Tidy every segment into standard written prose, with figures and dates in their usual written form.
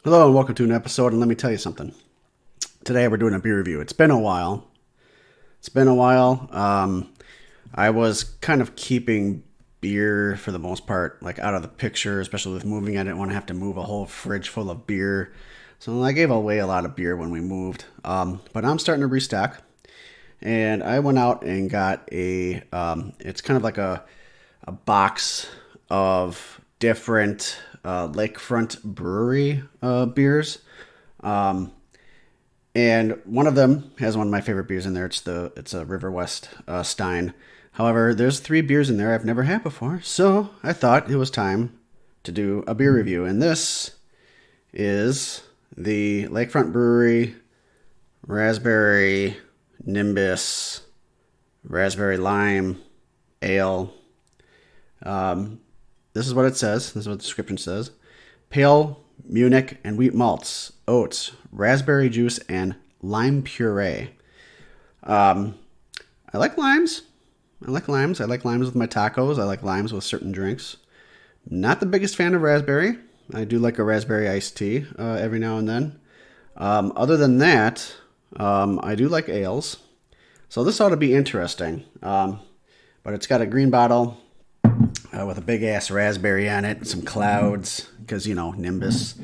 Hello and welcome to an episode, and let me tell you something. Today we're doing a beer review. It's been a while. I was kind of keeping beer for the most part, like out of the picture, especially with moving. I didn't want to have to move a whole fridge full of beer. So I gave away a lot of beer when we moved. But I'm starting to restock. And I went out and got it's kind of like a box of different Lakefront Brewery beers. Um, and one of them has one of my favorite beers in there. It's a River West Stein. However, there's three beers in there I've never had before, so I thought it was time to do a beer review. And this is the Lakefront Brewery Raspberry Nimbus Raspberry Lime Ale. This is what it says. This is what the description says. Pale Munich and wheat malts, oats, raspberry juice, and lime puree. I like limes. I like limes. I like limes with my tacos. I like limes with certain drinks. Not the biggest fan of raspberry. I do like a raspberry iced tea every now and then. Other than that, I do like ales. So this ought to be interesting. But it's got a green bottle with a big ass raspberry on it, some clouds, because, Nimbus.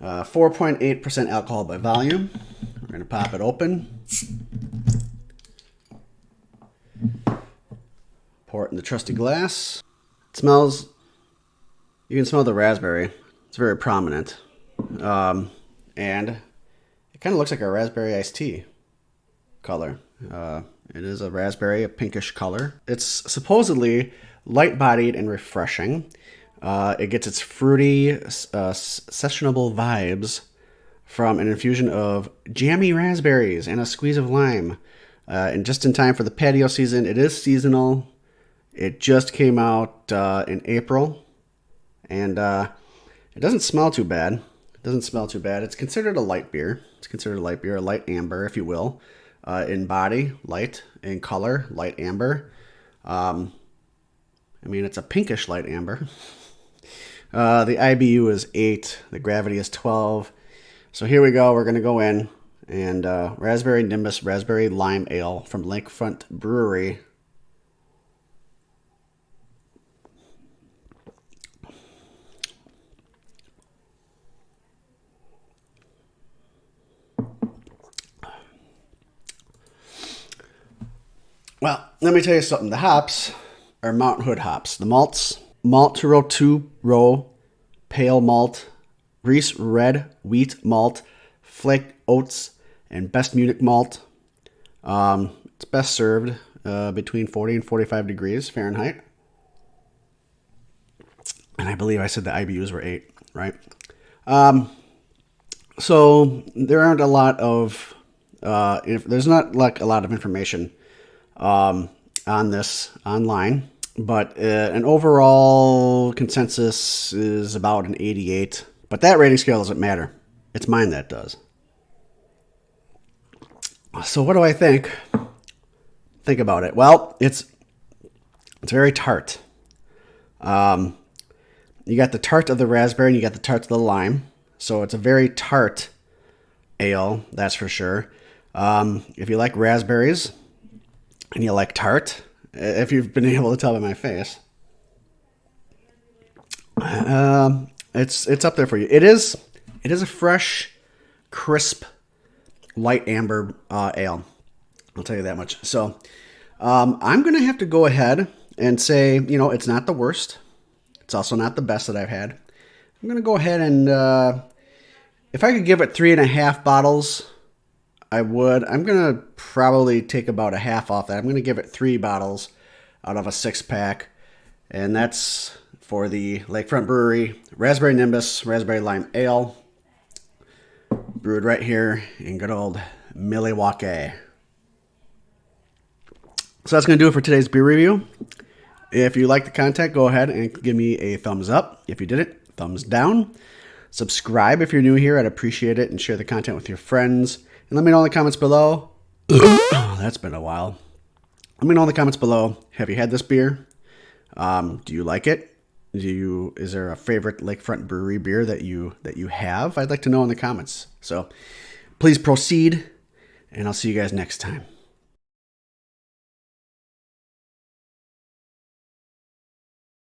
4.8% alcohol by volume. We're going to pop it open. Pour it in the trusty glass. It smells, you can smell the raspberry. It's very prominent. And it kind of looks like a raspberry iced tea color. It is a raspberry, a pinkish color. It's supposedly light-bodied and refreshing. It gets its fruity, sessionable vibes from an infusion of jammy raspberries and a squeeze of lime. And just in time for the patio season. It is seasonal. It just came out in April. And it doesn't smell too bad. It's considered a light beer. A light amber, if you will. In body, light. In color, light amber. It's a pinkish light amber. The IBU is 8. The gravity is 12. So here we go. We're going to go in. And Raspberry Nimbus Raspberry Lime Ale from Lakefront Brewery. Well, let me tell you something. The hops are Mount Hood hops. The malts, Maltero 2-row, pale malt, Reese red wheat malt, flaked oats, and best Munich malt. It's best served between 40 and 45 degrees Fahrenheit. And I believe I said the IBUs were 8, right? So there aren't a lot of, there's not like a lot of information on this online, but an overall consensus is about an 88. But that rating scale doesn't matter. It's mine that does. So what do I think? Think about it. Well, it's very tart. You got the tart of the raspberry and you got the tart of the lime. So it's a very tart ale, that's for sure. If you like raspberries and you like tart, if you've been able to tell by my face, it's up there for you. It is a fresh, crisp, light amber ale. I'll tell you that much. So I'm gonna have to go ahead and say, it's not the worst. It's also not the best that I've had. I'm gonna go ahead and if I could give it 3.5 bottles, I would. I'm gonna probably take about a half off that. I'm gonna give it 3 bottles out of a 6-pack, and that's for the Lakefront Brewery Raspberry Nimbus Raspberry Lime Ale, brewed right here in good old Milwaukee. So that's going to do it for today's beer review. If you like the content, go ahead and give me a thumbs up. If you did it, thumbs down. Subscribe if you're new here. I'd appreciate it. And share the content with your friends. And let me know in the comments below. That's been a while. Let me know in the comments below. Have you had this beer? Do you like it? Is there a favorite Lakefront Brewery beer that you have? I'd like to know in the comments. So please proceed, and I'll see you guys next time.